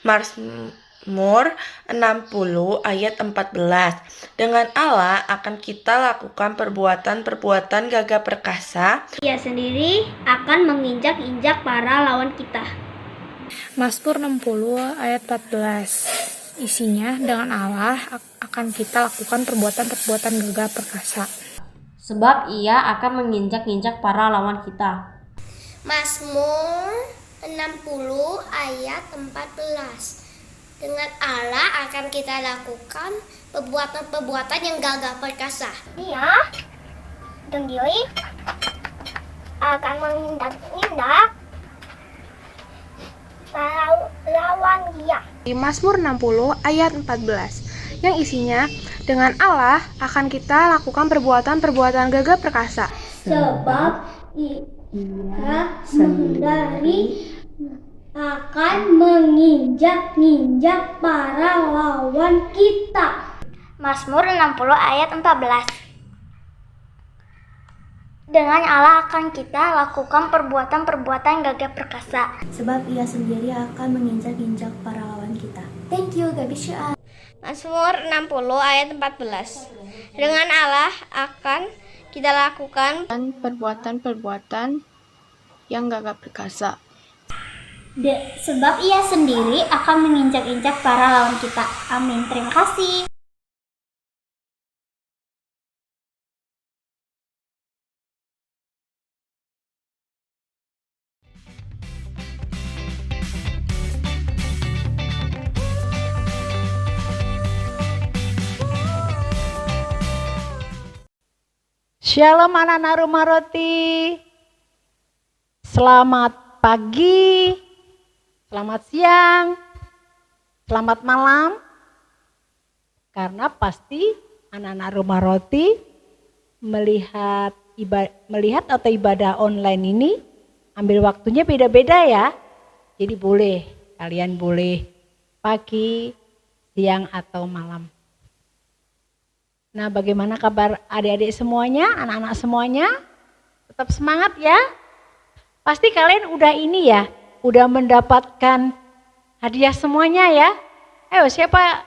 Mazmur 60 ayat 14. Dengan Allah akan kita lakukan perbuatan-perbuatan gagah perkasa. Ia sendiri akan menginjak-injak para lawan kita. Mazmur 60 ayat 14. Isinya, dengan Allah akan kita lakukan perbuatan-perbuatan gagah perkasa. Sebab ia akan menginjak-injak para lawan kita. Mazmur 60 ayat 14. Dengan Allah akan kita lakukan perbuatan-perbuatan yang gagah perkasa. Dia sendiri akan menginjak-injak para lawan dia. Di Mazmur 60 ayat 14, yang isinya, dengan Allah akan kita lakukan perbuatan-perbuatan gagah perkasa. Sebab ia sendiri akan menginjak-injak para lawan kita. Mazmur 60 ayat 14. Dengan Allah akan kita lakukan perbuatan-perbuatan gagah perkasa. Sebab ia sendiri akan menginjak-injak para lawan kita. Thank you, Gabi Syua. Mazmur 60 ayat 14. Dengan Allah akan kita lakukan Perbuatan-perbuatan yang gagah perkasa. Sebab ia sendiri akan menginjak-injak para lawan kita. Amin. Terima kasih. Shalom anak-anak rumah roti. Selamat pagi, selamat siang, selamat malam. Karena pasti anak-anak rumah roti melihat atau ibadah online ini ambil waktunya beda-beda ya. Jadi kalian boleh pagi, siang atau malam. Nah, bagaimana kabar adik-adik semuanya, anak-anak semuanya? Tetap semangat ya. Pasti kalian udah udah mendapatkan hadiah semuanya ya. Ayo, siapa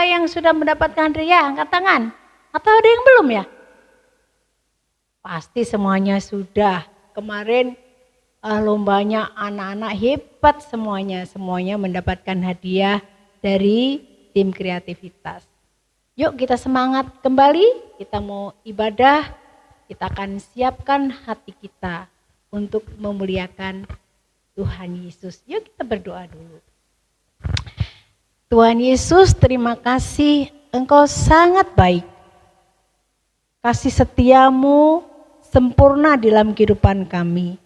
yang sudah mendapatkan hadiah? Angkat tangan. Atau ada yang belum ya? Pasti semuanya sudah. Kemarin lombanya anak-anak hebat semuanya mendapatkan hadiah dari tim kreativitas. Yuk kita semangat kembali, kita mau ibadah, kita akan siapkan hati kita untuk memuliakan Tuhan Yesus. Yuk kita berdoa dulu. Tuhan Yesus, terima kasih, Engkau sangat baik. Kasih setiamu sempurna dalam kehidupan kami.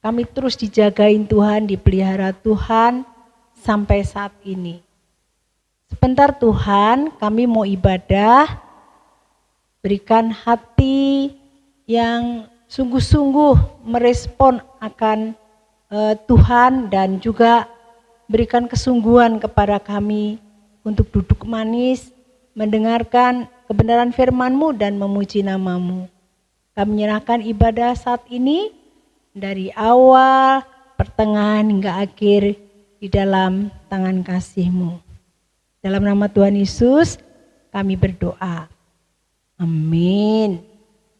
Kami terus dijagain Tuhan, dipelihara Tuhan sampai saat ini. Sebentar Tuhan, kami mau ibadah, berikan hati yang sungguh-sungguh merespon akan Tuhan dan juga berikan kesungguhan kepada kami untuk duduk manis, mendengarkan kebenaran firman-Mu dan memuji nama-Mu. Kami menyerahkan ibadah saat ini dari awal, pertengahan hingga akhir di dalam tangan kasih-Mu. Dalam nama Tuhan Yesus kami berdoa. Amin.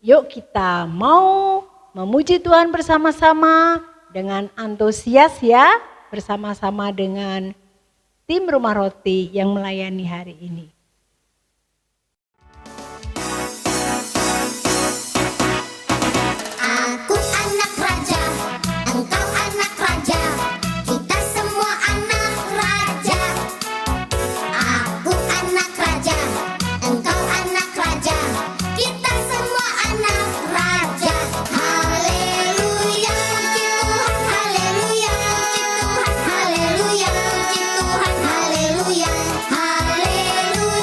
Yuk kita mau memuji Tuhan bersama-sama dengan antusias ya. Bersama-sama dengan tim Rumah Roti yang melayani hari ini. Aku anak raja, engkau anak raja, kita semua anak raja. Aku anak raja, engkau anak raja, kita semua anak raja. Haleluya, puji Tuhan, haleluya, puji Tuhan, haleluya, puji Tuhan, haleluya, haleluya.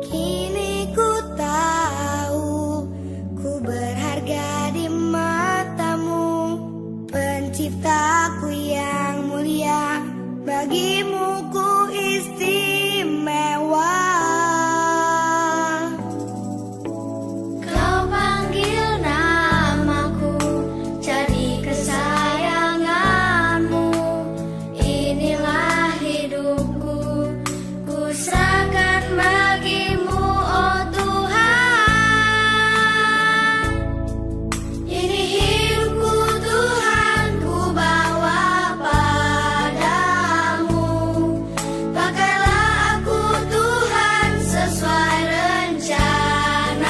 Kini ku tahu ku berharga di matamu, Penciptaku yang mulia, bagimu ku istimewa. Kau panggil namaku, jadi kesayanganmu. Inilah hidupku, ku serahkan bagimu, oh Tuhan. Ini hidupku Tuhan, ku bawa padamu. Pakailah aku Tuhan sesuai rencanamu,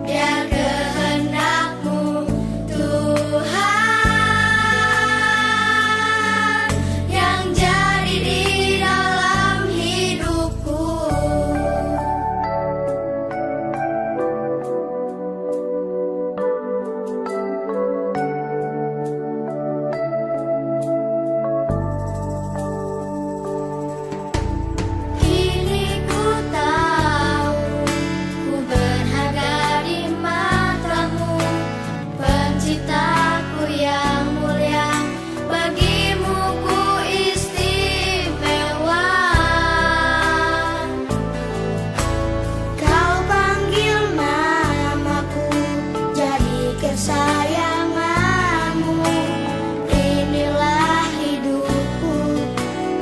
biar kehendakmu Tuhan yang jadi di dalam hidupku. Kini ku tahu ku berharga di matamu, Penciptaku yang mulia, bagimu ku istimewa. Kau panggil namaku, jadi kesayanganmu. Inilah hidupku,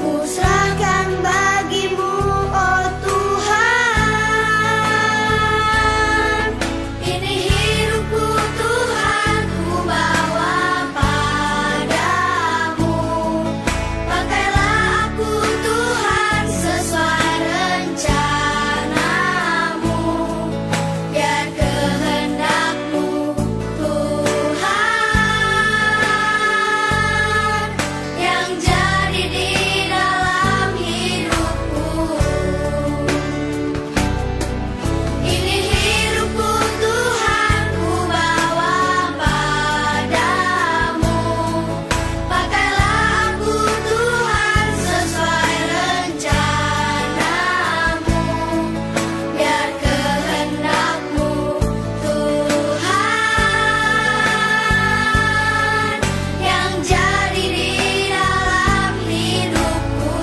ku serahkan bagimu, oh Tuhan. Ini hidupku Tuhan, ku bawa padamu. Pakailah aku Tuhan sesuai rencanamu, biar kehendakmu Tuhan yang jadi di dalam hidupku. Ini hidupku Tuhan, ku bawa padamu. Pakailah aku Tuhan sesuai rencanamu, biar kehendakmu Tuhan yang jadi di dalam hidupku.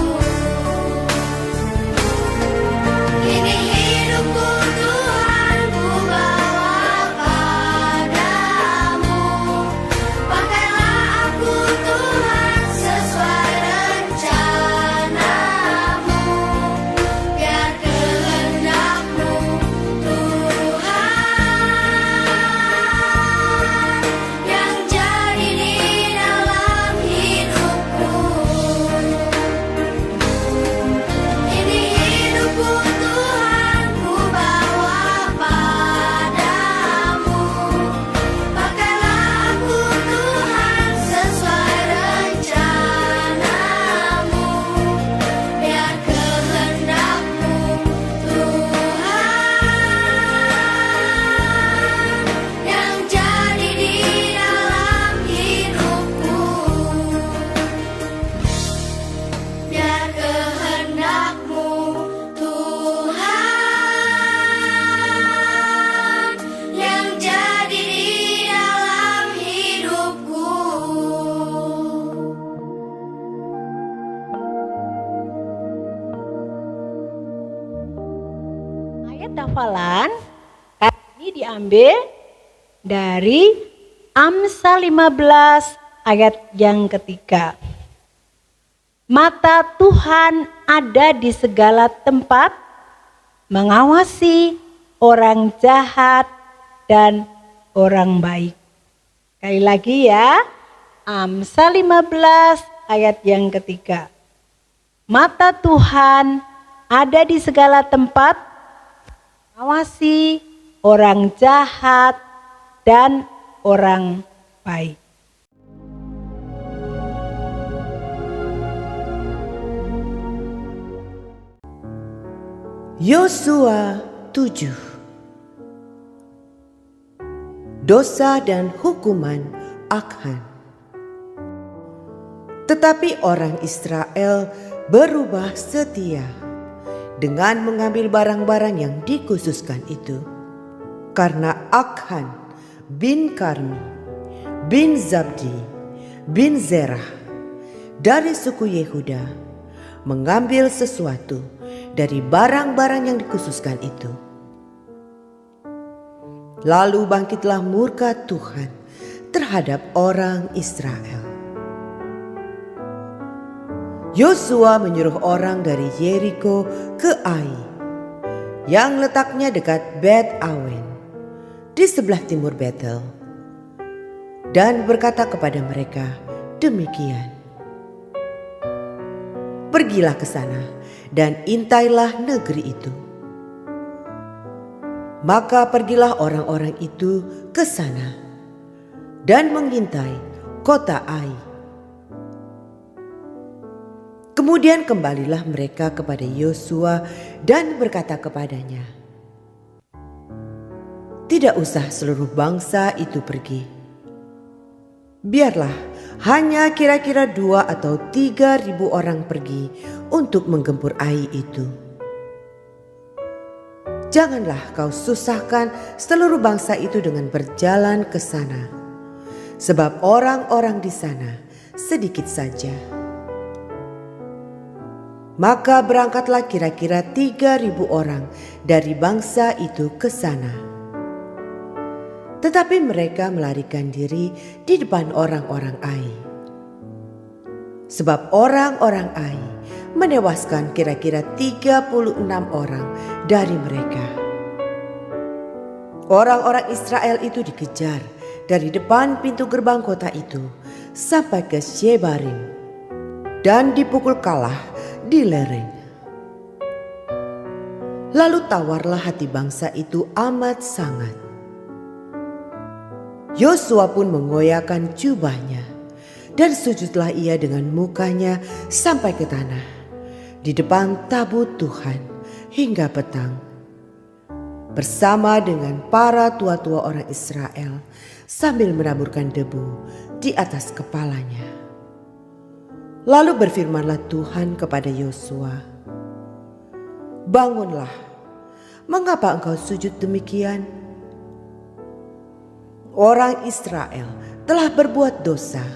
Ini hidupku Tuhan, ku bawa padamu. Pakailah aku Tuhan sesuai rencanamu, biar kehendakmu Tuhan yang jadi di dalam hidupku. Ini hidupku Tuhan, ku bawa padamu. Pakailah aku Tuhan sesuai rencanamu, biar kehendakmu Tuhan yang jadi di dalam hidupku. Biar kehendakmu Tuhan yang jadi di dalam hidupku. Ayat hafalan kali ini diambil dari Amsal 15 ayat yang ketiga. Mata Tuhan ada di segala tempat, mengawasi orang jahat dan orang baik. Sekali lagi ya, Amsal 15 ayat yang ketiga. Mata Tuhan ada di segala tempat, mengawasi orang jahat dan orang baik. Yosua 7. Dosa dan hukuman Akhan. Tetapi orang Israel berubah setia dengan mengambil barang-barang yang dikhususkan itu. Karena Akhan bin Karmi bin Zabdi bin Zerah dari suku Yehuda mengambil sesuatu dari barang-barang yang dikhususkan itu. Lalu bangkitlah murka Tuhan terhadap orang Israel. Yosua menyuruh orang dari Yeriko ke Ai, yang letaknya dekat Bet Awen, di sebelah timur Betel, dan berkata kepada mereka demikian: "Pergilah ke sana dan intailah negeri itu." Maka pergilah orang-orang itu ke sana dan mengintai kota Ai. Kemudian kembalilah mereka kepada Yosua dan berkata kepadanya, "Tidak usah seluruh bangsa itu pergi. Biarlah hanya kira-kira 2 atau 3.000 orang pergi untuk menggempur Ai itu. Janganlah kau susahkan seluruh bangsa itu dengan berjalan ke sana, sebab orang-orang di sana sedikit saja." Maka berangkatlah kira-kira 3.000 orang dari bangsa itu ke sana. Tetapi mereka melarikan diri di depan orang-orang Ai. Sebab orang-orang Ai menewaskan kira-kira 36 orang dari mereka. Orang-orang Israel itu dikejar dari depan pintu gerbang kota itu sampai ke Shebarim dan dipukul kalah di lereng. Lalu tawarlah hati bangsa itu amat sangat. Yosua pun mengoyakkan jubahnya dan sujudlah ia dengan mukanya sampai ke tanah di depan tabut Tuhan hingga petang, bersama dengan para tua-tua orang Israel sambil menaburkan debu di atas kepalanya. Lalu berfirmanlah Tuhan kepada Yosua, "Bangunlah, mengapa engkau sujud demikian? Orang Israel telah berbuat dosa.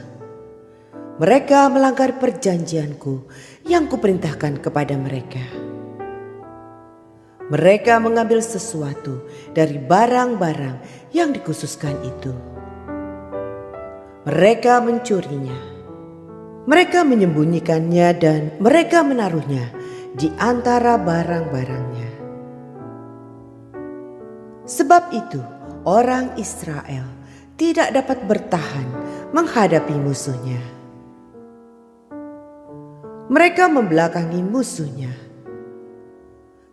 Mereka melanggar perjanjianku yang kuperintahkan kepada mereka. Mereka mengambil sesuatu dari barang-barang yang dikhususkan itu. Mereka mencurinya. Mereka menyembunyikannya dan mereka menaruhnya di antara barang-barangnya. Sebab itu orang Israel tidak dapat bertahan menghadapi musuhnya. Mereka membelakangi musuhnya,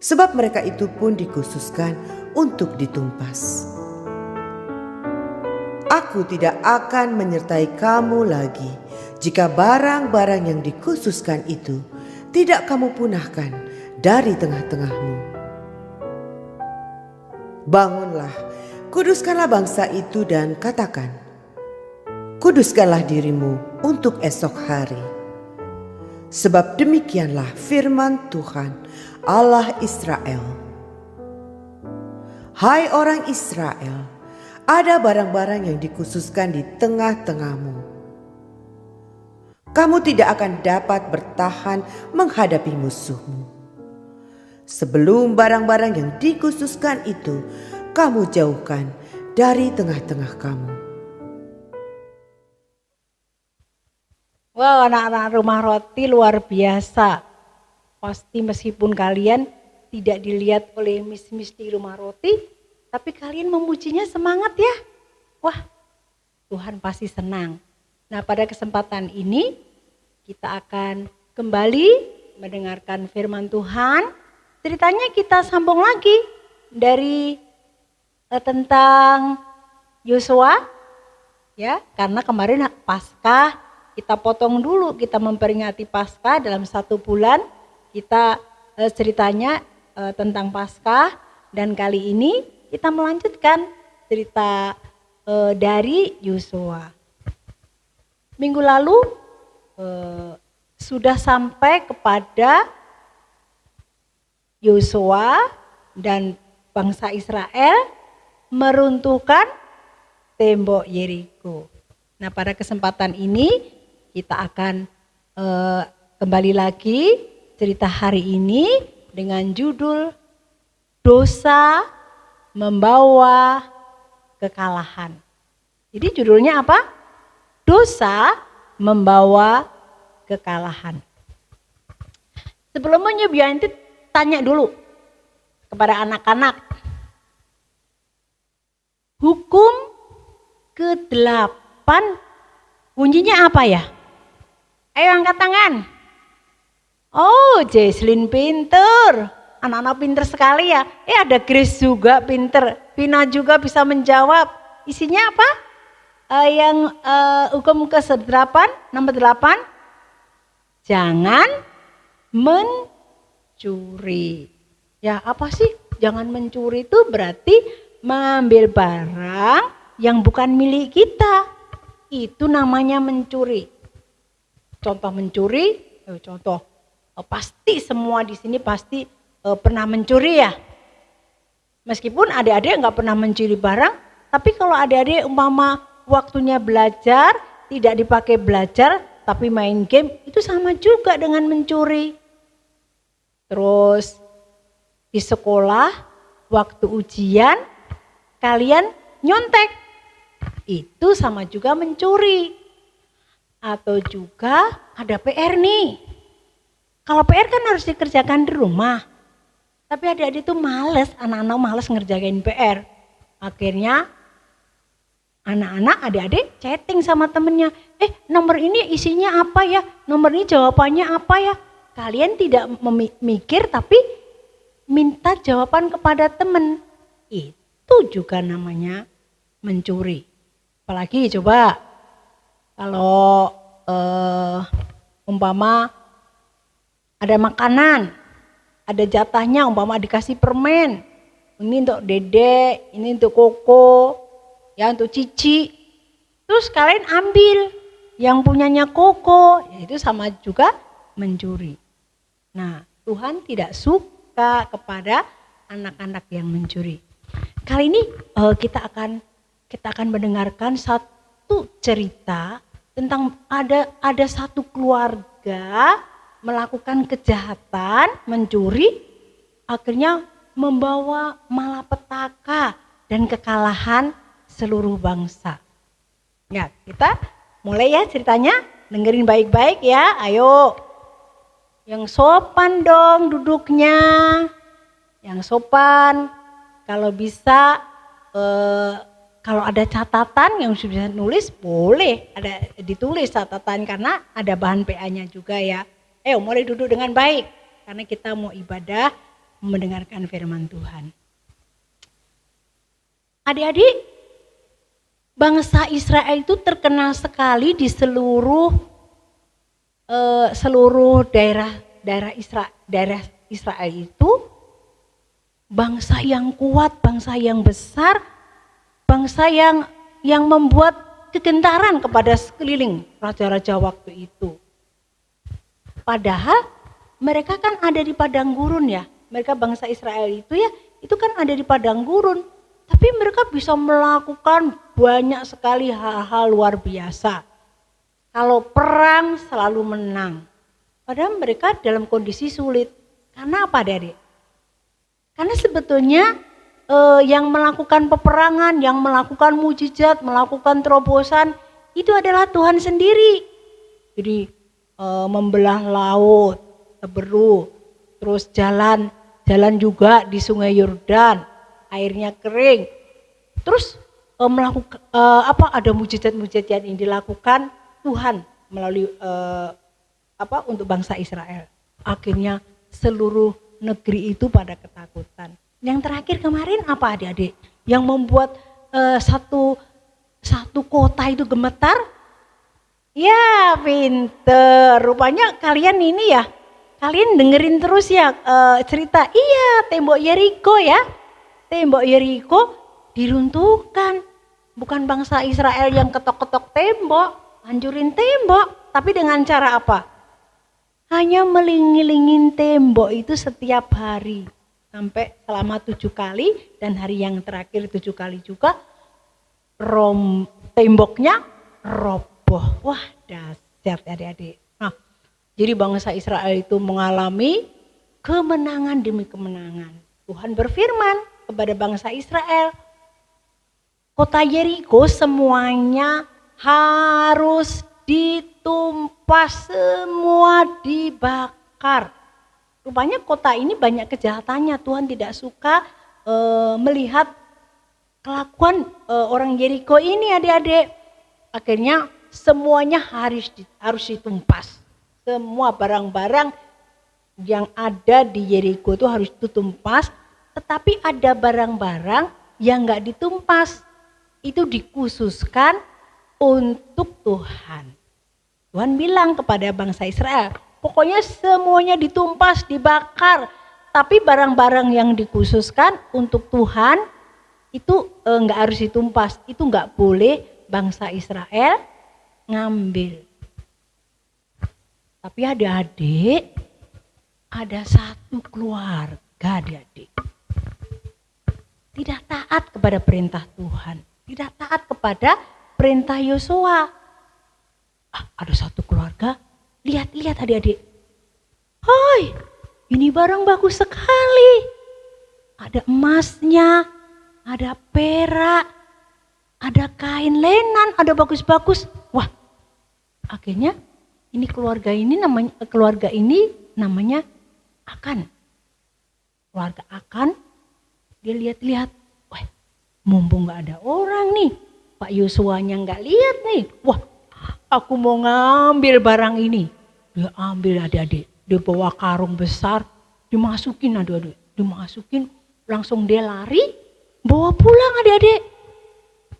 sebab mereka itu pun dikhususkan untuk ditumpas. Aku tidak akan menyertai kamu lagi jika barang-barang yang dikhususkan itu tidak kamu punahkan dari tengah-tengahmu. Bangunlah, kuduskanlah bangsa itu dan katakan, kuduskanlah dirimu untuk esok hari. Sebab demikianlah firman Tuhan Allah Israel. Hai orang Israel, ada barang-barang yang dikhususkan di tengah-tengahmu. Kamu tidak akan dapat bertahan menghadapi musuhmu. Sebelum barang-barang yang dikhususkan itu kamu jauhkan dari tengah-tengah kamu. Wow, anak-anak Rumah Roti luar biasa. Pasti meskipun kalian tidak dilihat oleh mis-mis di Rumah Roti, tapi kalian memujinya semangat ya. Wah, Tuhan pasti senang. Nah, pada kesempatan ini kita akan kembali mendengarkan firman Tuhan. Ceritanya kita sambung lagi dari tentang Yosua, ya, karena kemarin Paskah kita potong dulu, kita memperingati Paskah dalam 1 bulan. Kita ceritanya tentang Paskah, dan kali ini kita melanjutkan cerita dari Yosua. Minggu lalu sudah sampai kepada Yosua dan bangsa Israel meruntuhkan tembok Yeriko. Nah, pada kesempatan ini kita akan kembali lagi cerita hari ini dengan judul Dosa Membawa Kekalahan. Jadi judulnya apa? Dosa Membawa Kekalahan. Sebelumnya Bu Yanti tanya dulu kepada anak-anak. Hukum ke-8 kuncinya apa ya? Ayo angkat tangan. Oh, Jesslyn pinter. Anak-anak pinter sekali ya. Ada Grace juga pinter. Vina juga bisa menjawab. Isinya apa? Hukum ke-8, nomor 8. Jangan mencuri. Ya, apa sih? Jangan mencuri itu berarti mengambil barang yang bukan milik kita. Itu namanya mencuri. Contoh mencuri, pasti semua di sini pasti pernah mencuri ya. Meskipun adik-adik nggak pernah mencuri barang, tapi kalau adik-adik umpama waktunya belajar, tidak dipakai belajar, tapi main game, itu sama juga dengan mencuri. Terus di sekolah, waktu ujian, kalian nyontek, itu sama juga mencuri. Atau juga ada PR nih. Kalau PR kan harus dikerjakan di rumah. Tapi adik-adik tuh males, anak-anak males ngerjain PR. Akhirnya anak-anak adik-adik chatting sama temennya. Nomor ini isinya apa ya? Nomor ini jawabannya apa ya? Kalian tidak memikir tapi minta jawaban kepada teman. Itu juga namanya mencuri. Apalagi coba kalau umpama ada makanan, ada jatahnya, umpama dikasih permen. Ini untuk Dede, ini untuk Koko, ya untuk Cici. Terus kalian ambil yang punyanya Koko, itu sama juga mencuri. Nah, Tuhan tidak suka kepada anak-anak yang mencuri. Kali ini kita akan mendengarkan satu cerita tentang ada satu keluarga melakukan kejahatan, mencuri, akhirnya membawa malapetaka dan kekalahan seluruh bangsa. Ya, kita mulai ya ceritanya, dengerin baik-baik ya, ayo. Yang sopan dong duduknya, yang sopan. Kalau bisa, kalau ada catatan yang sudah nulis boleh ada ditulis catatan karena ada bahan PA-nya juga ya. Mulai duduk dengan baik karena kita mau ibadah mendengarkan firman Tuhan. Adik-adik, bangsa Israel itu terkenal sekali di seluruh daerah Israel itu bangsa yang kuat, bangsa yang besar, bangsa yang membuat kegentaran kepada sekeliling raja-raja waktu itu. Padahal mereka kan ada di padang gurun ya. Mereka bangsa Israel itu ya, itu kan ada di padang gurun. Tapi mereka bisa melakukan banyak sekali hal-hal luar biasa. Kalau perang selalu menang. Padahal mereka dalam kondisi sulit. Karena apa adik? Karena sebetulnya yang melakukan peperangan, yang melakukan mujizat, melakukan terobosan, itu adalah Tuhan sendiri. Jadi membelah laut, Teberu, terus jalan juga di Sungai Yordan, airnya kering. Terus melakukan ada mujizat-mujizat yang dilakukan Tuhan melalui untuk bangsa Israel. Akhirnya seluruh negeri itu pada ketakutan. Yang terakhir kemarin apa adik-adik? Yang membuat satu kota itu gemetar? Ya pinter, rupanya kalian ini ya, kalian dengerin terus ya cerita. Iya, tembok Yeriko ya, tembok Yeriko diruntuhkan. Bukan bangsa Israel yang ketok-ketok tembok, hancurin tembok, tapi dengan cara apa? hanya melingin tembok itu setiap hari. Sampai selama 7 kali dan hari yang terakhir 7 kali juga temboknya roboh. Wah, dahsyat adik-adik. Nah, jadi bangsa Israel itu mengalami kemenangan demi kemenangan. Tuhan berfirman kepada bangsa Israel, kota Yeriko semuanya harus ditumpas, semua dibakar. Rupanya kota ini banyak kejahatannya. Tuhan tidak suka melihat kelakuan orang Yeriko ini adik-adik. Akhirnya semuanya harus ditumpas. Semua barang-barang yang ada di Yeriko itu harus ditumpas. Tetapi ada barang-barang yang gak ditumpas. Itu dikhususkan untuk Tuhan. Tuhan bilang kepada bangsa Israel, pokoknya semuanya ditumpas, dibakar. Tapi barang-barang yang dikhususkan untuk Tuhan itu nggak harus ditumpas. Itu nggak boleh bangsa Israel ngambil. Tapi adik-adik, ada satu keluarga adik-adik tidak taat kepada perintah Tuhan. Tidak taat kepada perintah Yosua. Ada satu keluarga, lihat adik-adik. Hai, ini barang bagus sekali. Ada emasnya, ada perak, ada kain lenan, ada bagus-bagus. Wah, akhirnya keluarga ini namanya Akan. Keluarga Akan, dia lihat-lihat, wah, mumpung gak ada orang nih, Pak Yosuanya gak lihat nih, wah, aku mau ngambil barang ini. Dia ambil adik-adik, dia bawa karung besar, dimasukin adik-adik, langsung dia lari, bawa pulang adik-adik.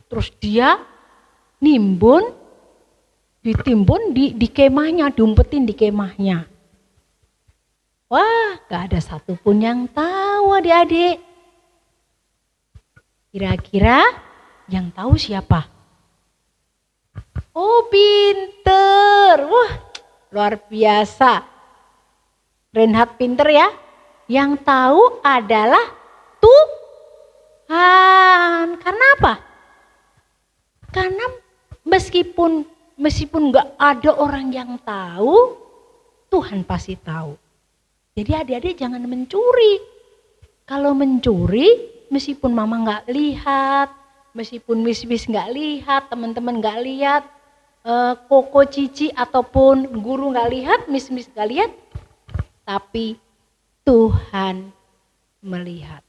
Terus dia ditimbun di kemahnya, diumpetin di kemahnya. Wah, gak ada satupun yang tahu adik-adik. Kira-kira yang tahu siapa? Oh, pinter. Wah, luar biasa. Reinhard pinter ya. Yang tahu adalah Tuhan. Karena apa? Karena meskipun gak ada orang yang tahu, Tuhan pasti tahu. Jadi adik-adik jangan mencuri. Kalau mencuri, meskipun mama gak lihat, meskipun mis-mis gak lihat, teman-teman gak lihat, koko cici ataupun guru gak lihat, mis-mis gak lihat, tapi Tuhan melihat.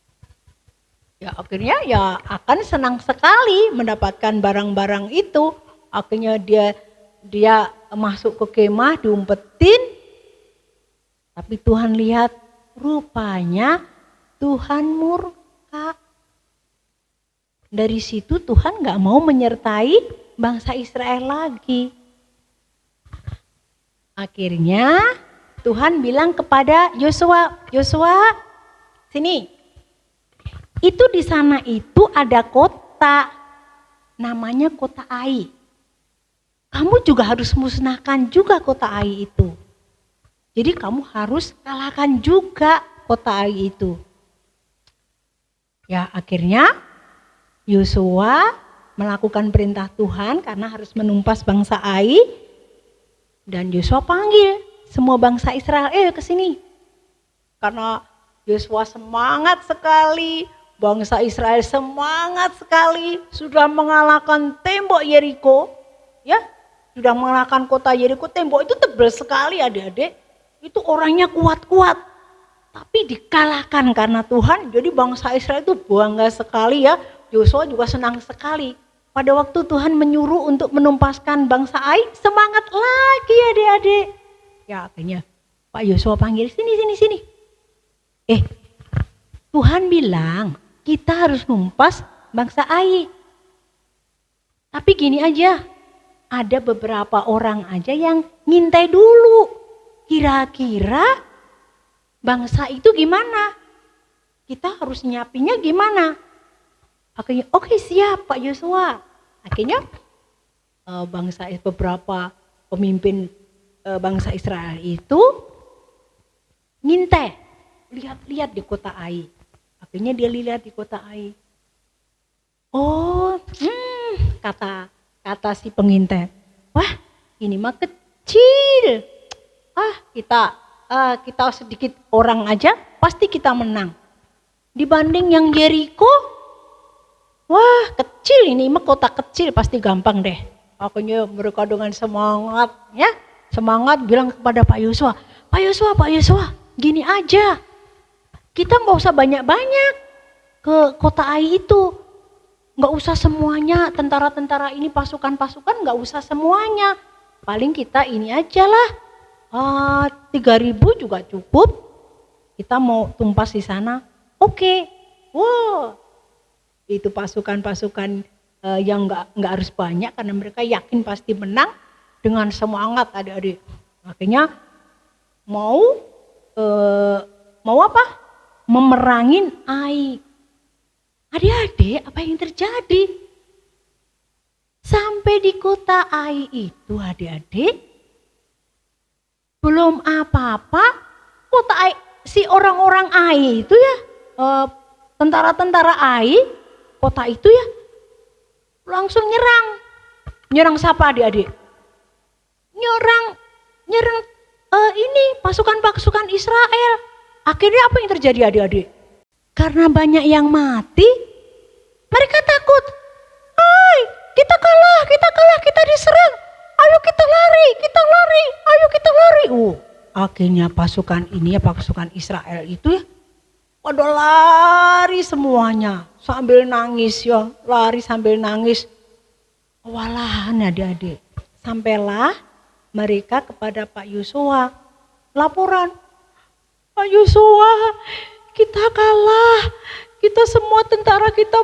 Ya akhirnya ya Akan senang sekali mendapatkan barang-barang itu. Akhirnya dia masuk ke kemah, diumpetin. Tapi Tuhan lihat, rupanya Tuhan murka. Dari situ Tuhan gak mau menyertai bangsa Israel lagi. Akhirnya Tuhan bilang kepada Yosua, sini. Itu di sana itu ada kota, namanya kota Ai. Kamu juga harus musnahkan juga kota Ai itu. Jadi kamu harus kalahkan juga kota Ai itu. Ya akhirnya Yosua melakukan perintah Tuhan karena harus menumpas bangsa Ai. Dan Yosua panggil semua bangsa Israel, ke sini. Karena Yosua semangat sekali, bangsa Israel semangat sekali, sudah mengalahkan tembok Yeriko. Ya, sudah mengalahkan kota Yeriko, tembok itu tebal sekali adik-adik. Itu orangnya kuat-kuat, tapi dikalahkan karena Tuhan. Jadi bangsa Israel itu bangga sekali ya. Yosua juga senang sekali. Pada waktu Tuhan menyuruh untuk menumpaskan bangsa Ai, semangat lagi adik-adik. Ya akhirnya Pak Yosua panggil, sini. Tuhan bilang kita harus numpas bangsa Ai. Tapi gini aja, ada beberapa orang aja yang ngintai dulu. Kira-kira bangsa itu gimana? Kita harus nyiapinnya gimana? Akhirnya oke, siap Pak Yosua. Akhirnya beberapa pemimpin bangsa Israel itu ngintai, lihat-lihat di kota Ai. Akhirnya dia lihat di kota Ai. Oh, kata si pengintai, wah ini mah kecil. Kita sedikit orang aja pasti kita menang. Dibanding yang Yeriko, wah kecil ini mah kota kecil pasti gampang deh. Akhirnya mereka dengan semangat bilang kepada Pak Yosua, Pak Yosua, gini aja, kita nggak usah banyak-banyak ke kota Ai itu, nggak usah semuanya tentara-tentara ini pasukan-pasukan nggak usah semuanya, paling kita ini aja lah, 3.000 juga cukup, kita mau tumpas di sana, oke. Wow, itu pasukan-pasukan yang nggak harus banyak karena mereka yakin pasti menang dengan semangat adik-adik. Akhirnya mau apa? Memerangin Ai. Adik-adik, apa yang terjadi? Sampai di kota Ai itu adik-adik, belum apa-apa, kota Ai, si orang-orang Ai itu ya, tentara-tentara Ai, kota itu ya, langsung nyerang siapa adik-adik? Nyerang ini pasukan-pasukan Israel. Akhirnya apa yang terjadi adik-adik? Karena banyak yang mati, mereka takut. Kita kalah, kita diserang. Ayo kita lari, ayo kita lari. Akhirnya pasukan Israel itu ya, pada lari semuanya sambil nangis ya, lari sambil nangis. Kewalahan adik-adik. Sampailah mereka kepada Pak Yosua laporan, Pak Yosua, kita kalah, kita semua tentara kita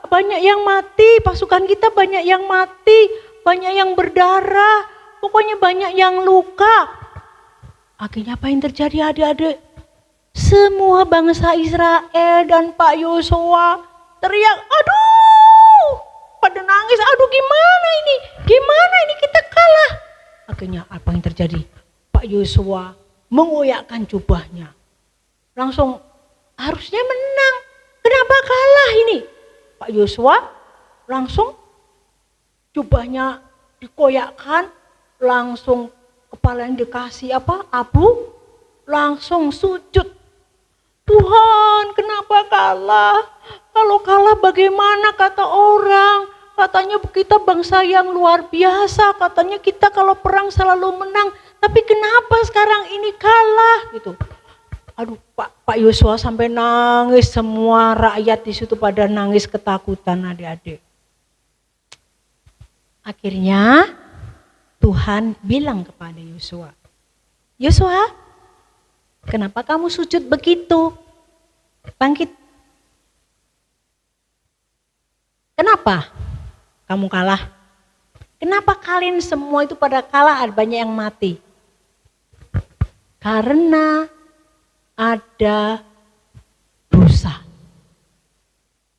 banyak yang mati, pasukan kita banyak yang mati, banyak yang berdarah, pokoknya banyak yang luka. Akhirnya apa yang terjadi adik-adik? Semua bangsa Israel dan Pak Yosua teriak, aduh, pada nangis, aduh gimana ini kita kalah. Akhirnya apa yang terjadi? Pak Yosua mengoyakkan jubahnya. Langsung harusnya menang. Kenapa kalah ini? Pak Yosua langsung jubahnya dikoyakkan, langsung kepalanya dikasih abu, langsung sujud. Tuhan, kenapa kalah? Kalau kalah bagaimana kata orang? Katanya kita bangsa yang luar biasa, katanya kita kalau perang selalu menang, tapi kenapa sekarang ini kalah gitu. Aduh, Pak Yosua sampai nangis, semua rakyat di situ pada nangis ketakutan adik-adik. Akhirnya Tuhan bilang kepada Yosua, Yosua, kenapa kamu sujud begitu? Bangkit. Kenapa kamu kalah? Kenapa kalian semua itu pada kalah, banyak yang mati? Karena ada dosa.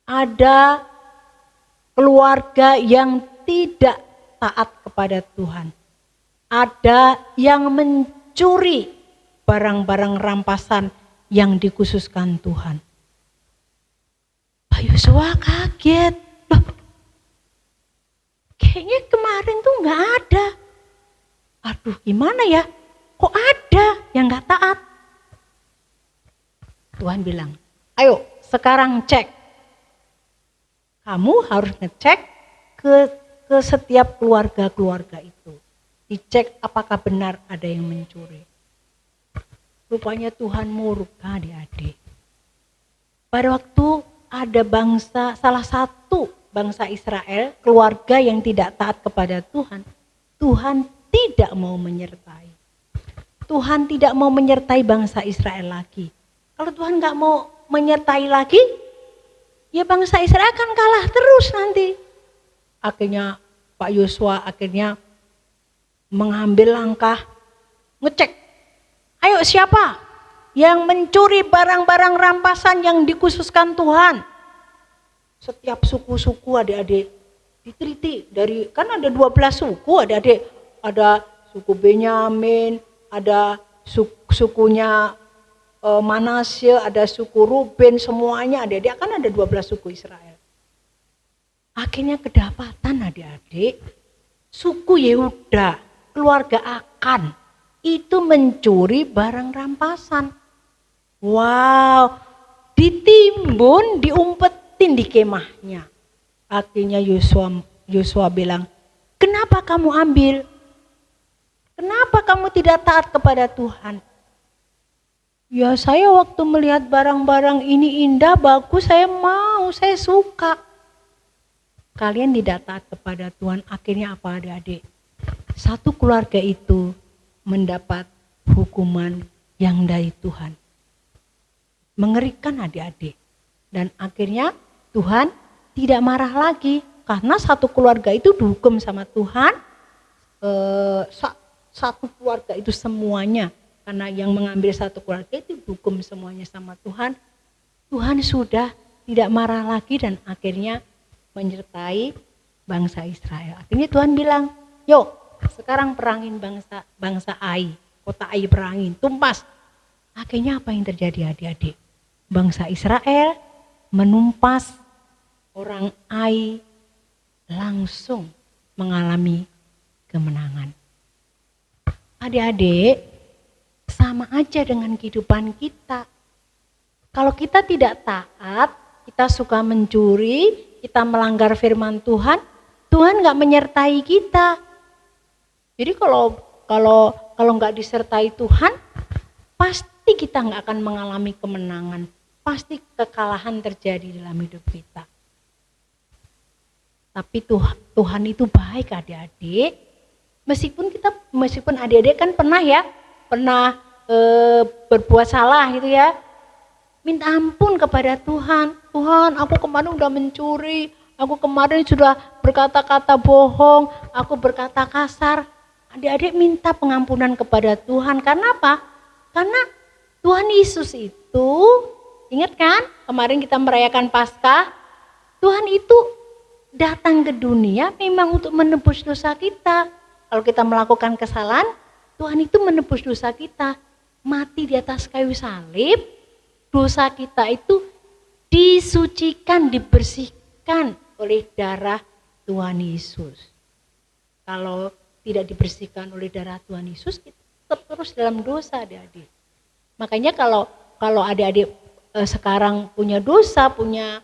Ada keluarga yang tidak taat kepada Tuhan. Ada yang mencuri barang-barang rampasan yang dikhususkan Tuhan. Pak Yosua kaget. Loh, kayaknya kemarin tuh gak ada. Aduh gimana ya? Kok ada yang gak taat? Tuhan bilang, ayo sekarang cek. Kamu harus ngecek ke setiap keluarga-keluarga itu. Dicek apakah benar ada yang mencuri. Rupanya Tuhan murka adik-adik. Pada waktu ada salah satu bangsa Israel, keluarga yang tidak taat kepada Tuhan, Tuhan tidak mau menyertai. Tuhan tidak mau menyertai bangsa Israel lagi. Kalau Tuhan gak mau menyertai lagi, ya bangsa Israel akan kalah terus nanti. Akhirnya Pak Yosua mengambil langkah, ngecek. Ayo siapa yang mencuri barang-barang rampasan yang dikhususkan Tuhan? Setiap suku-suku adik-adik diteliti, kan ada 12 suku adik-adik. Ada suku Benyamin, ada sukunya Manasye, ada suku Ruben, semuanya adik-adik, kan ada 12 suku Israel. Akhirnya kedapatan adik-adik, suku Yehuda, keluarga Akan, itu mencuri barang rampasan. Wow, ditimbun, diumpetin di kemahnya. Akhirnya Yosua bilang, kenapa kamu ambil? Kenapa kamu tidak taat kepada Tuhan? Ya saya waktu melihat barang-barang ini indah, bagus, saya mau, saya suka. Kalian tidak taat kepada Tuhan, akhirnya apa adik-adik? Satu keluarga itu mendapat hukuman yang dari Tuhan. Mengerikan adik-adik. Dan akhirnya Tuhan tidak marah lagi. Karena satu keluarga itu dihukum sama Tuhan. Satu keluarga itu semuanya. Karena yang mengambil satu keluarga itu dihukum semuanya sama Tuhan. Tuhan sudah tidak marah lagi dan akhirnya menyertai bangsa Israel. Akhirnya Tuhan bilang, yuk sekarang perangin bangsa Ai. Kota Ai perangin, tumpas. Akhirnya apa yang terjadi adik-adik? Bangsa Israel menumpas orang Ai, langsung mengalami kemenangan. Adik-adik, sama aja dengan kehidupan kita. Kalau kita tidak taat, kita suka mencuri, kita melanggar firman Tuhan, Tuhan nggak menyertai kita. Jadi kalau nggak disertai Tuhan, pasti kita nggak akan mengalami kemenangan, pasti kekalahan terjadi dalam hidup kita. Tapi Tuhan itu baik adik-adik. Meskipun adik-adik kan pernah berbuat salah gitu ya, minta ampun kepada Tuhan. Tuhan, aku kemarin udah mencuri, aku kemarin sudah berkata-kata bohong, aku berkata kasar. Adik-adik minta pengampunan kepada Tuhan. Karena apa? Karena Tuhan Yesus itu, ingat kan kemarin kita merayakan Paskah, Tuhan itu datang ke dunia memang untuk menebus dosa kita. Kalau kita melakukan kesalahan, Tuhan itu menebus dosa kita. Mati di atas kayu salib, dosa kita itu disucikan, dibersihkan oleh darah Tuhan Yesus. Kalau tidak dibersihkan oleh darah Tuhan Yesus, kita tetap terus dalam dosa adik-adik. Makanya kalau adik-adik sekarang punya dosa, punya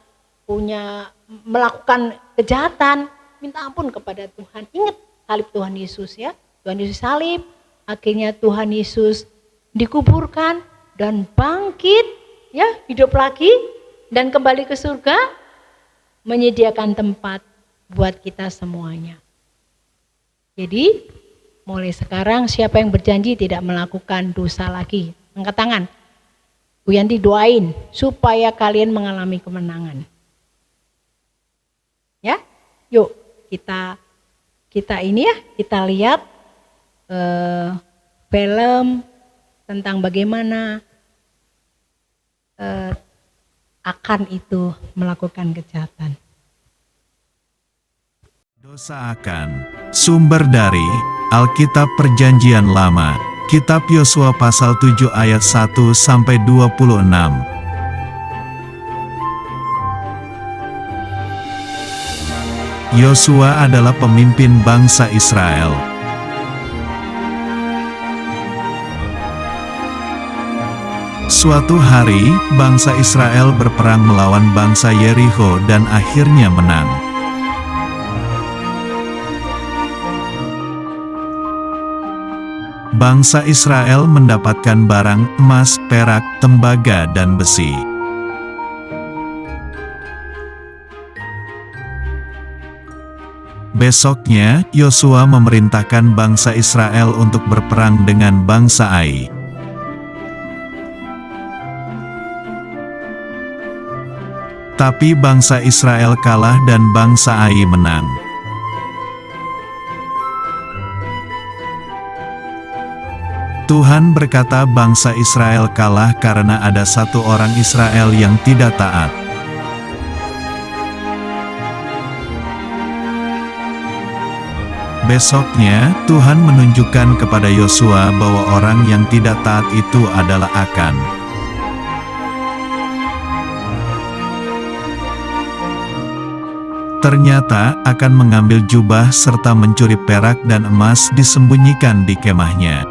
melakukan kejahatan, minta ampun kepada Tuhan. Ingat salib Tuhan Yesus ya, Tuhan Yesus salib, akhirnya Tuhan Yesus dikuburkan dan bangkit ya, hidup lagi dan kembali ke surga, menyediakan tempat buat kita semuanya. Jadi mulai sekarang siapa yang berjanji tidak melakukan dosa lagi, angkat tangan. Bu Yanti doain supaya kalian mengalami kemenangan. Ya, yuk kita ini ya, kita lihat film tentang bagaimana Akan itu melakukan kejahatan. Dosa Akan, sumber dari Alkitab Perjanjian Lama, Kitab Yosua pasal 7 ayat 1 sampai 26. Yosua adalah pemimpin bangsa Israel. Suatu hari, bangsa Israel berperang melawan bangsa Yeriko dan akhirnya menang. Bangsa Israel mendapatkan barang emas, perak, tembaga, dan besi. Besoknya, Yosua memerintahkan bangsa Israel untuk berperang dengan bangsa Ai. Tapi bangsa Israel kalah dan bangsa Ai menang. Tuhan berkata bangsa Israel kalah karena ada satu orang Israel yang tidak taat. Besoknya, Tuhan menunjukkan kepada Yosua bahwa orang yang tidak taat itu adalah Akan. Ternyata, Akan mengambil jubah serta mencuri perak dan emas disembunyikan di kemahnya.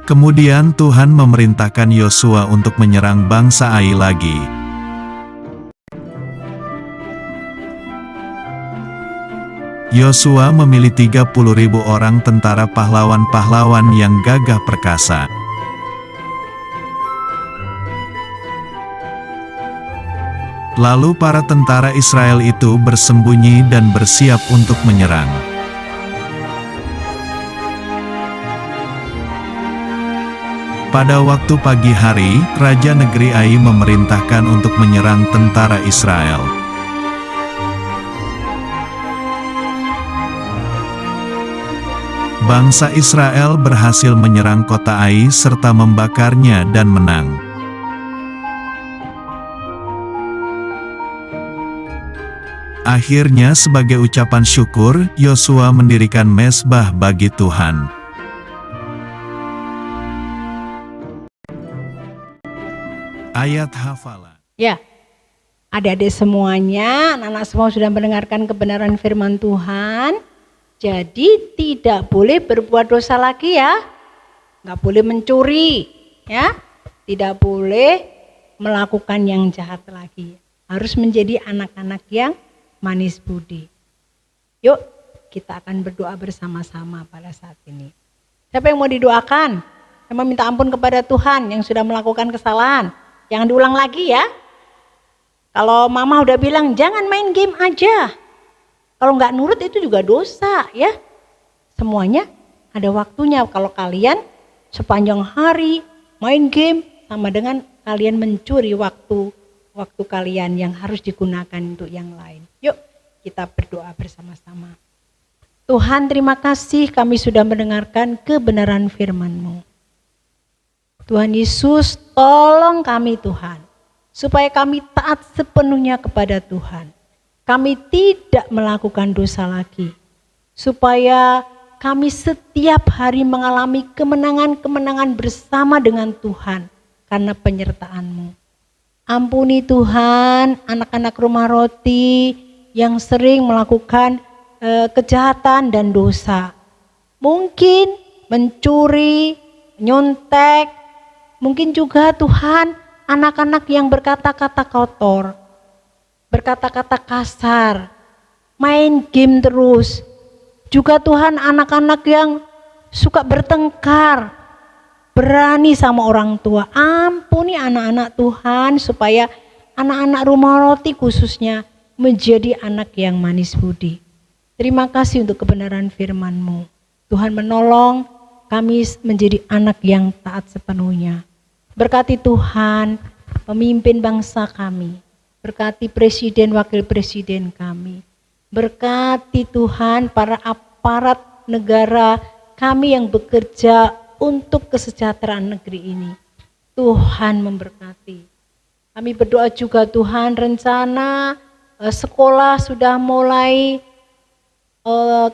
Kemudian Tuhan memerintahkan Yosua untuk menyerang bangsa Ai lagi. Yosua memilih 30.000 orang tentara pahlawan-pahlawan yang gagah perkasa. Lalu para tentara Israel itu bersembunyi dan bersiap untuk menyerang. Pada waktu pagi hari, Raja Negeri Ai memerintahkan untuk menyerang tentara Israel. Bangsa Israel berhasil menyerang kota Ai serta membakarnya dan menang. Akhirnya sebagai ucapan syukur, Yosua mendirikan mezbah bagi Tuhan. Ayat hafalan. Ya, adik-adik semuanya, anak-anak semua sudah mendengarkan kebenaran firman Tuhan. Jadi tidak boleh berbuat dosa lagi ya. Nggak boleh mencuri ya. Tidak boleh melakukan yang jahat lagi. Harus menjadi anak-anak yang manis budi. Yuk kita akan berdoa bersama-sama pada saat ini. Siapa yang mau didoakan? Saya mau minta ampun kepada Tuhan yang sudah melakukan kesalahan. Jangan diulang lagi ya. Kalau mama udah bilang jangan main game aja. Kalau nggak nurut itu juga dosa ya. Semuanya ada waktunya. Kalau kalian sepanjang hari main game sama dengan kalian mencuri waktu kalian yang harus digunakan untuk yang lain. Yuk kita berdoa bersama-sama. Tuhan terima kasih kami sudah mendengarkan kebenaran firman-Mu. Tuhan Yesus tolong kami Tuhan. Supaya kami taat sepenuhnya kepada Tuhan. Kami tidak melakukan dosa lagi. Supaya kami setiap hari mengalami kemenangan-kemenangan bersama dengan Tuhan. Karena penyertaan-Mu. Ampuni Tuhan anak-anak Rumah Roti yang sering melakukan kejahatan dan dosa. Mungkin mencuri, nyontek, mungkin juga Tuhan anak-anak yang berkata-kata kotor, berkata-kata kasar, main game terus. Juga Tuhan anak-anak yang suka bertengkar, berani sama orang tua. Ampuni anak-anak Tuhan supaya anak-anak Rumah Roti khususnya menjadi anak yang manis budi. Terima kasih untuk kebenaran firman-Mu. Tuhan menolong kami menjadi anak yang taat sepenuhnya. Berkati Tuhan pemimpin bangsa kami. Berkati presiden wakil presiden kami. Berkati Tuhan para aparat negara kami yang bekerja untuk kesejahteraan negeri ini. Tuhan memberkati. Kami berdoa juga Tuhan rencana sekolah sudah mulai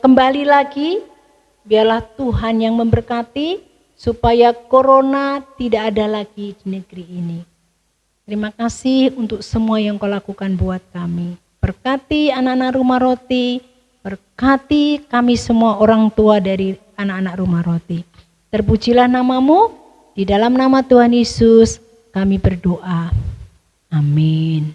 kembali lagi. Biarlah Tuhan yang memberkati supaya corona tidak ada lagi di negeri ini. Terima kasih untuk semua yang Kau lakukan buat kami. Berkati anak-anak Rumah Roti. Berkati kami semua orang tua dari anak-anak Rumah Roti. Terpujilah nama-Mu, di dalam nama Tuhan Yesus kami berdoa. Amin.